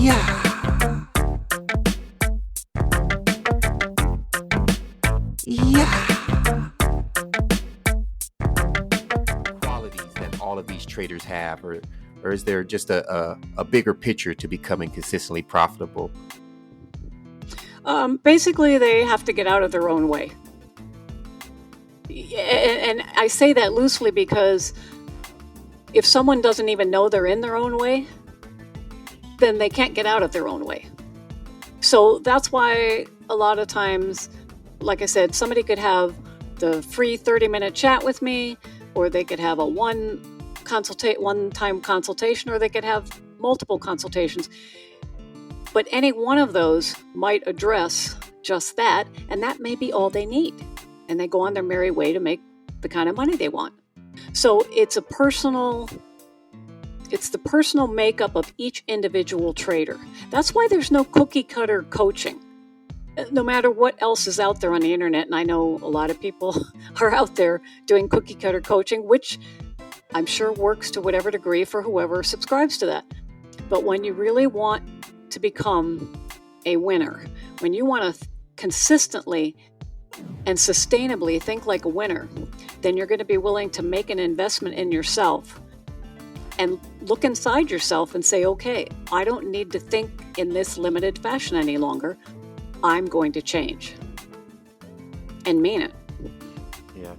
Yeah. Yeah. Qualities that all of these traders have, or is there just a bigger picture to becoming consistently profitable? Basically, they have to get out of their own way. And I say that loosely because if someone doesn't even know they're in their own way, then they can't get out of their own way. So that's why a lot of times, like I said, somebody could have the free 30-minute chat with me, or they could have a one-time consultation, or they could have multiple consultations. But any one of those might address just that, and that may be all they need. And they go on their merry way to make the kind of money they want. So it's the personal makeup of each individual trader. That's why there's no cookie cutter coaching. No matter what else is out there on the internet, and I know a lot of people are out there doing cookie cutter coaching, which I'm sure works to whatever degree for whoever subscribes to that. But when you really want to become a winner, when you want to consistently and sustainably think like a winner, then you're going to be willing to make an investment in yourself and look inside yourself and say, okay, I don't need to think in this limited fashion any longer. I'm going to change and mean it. Yeah.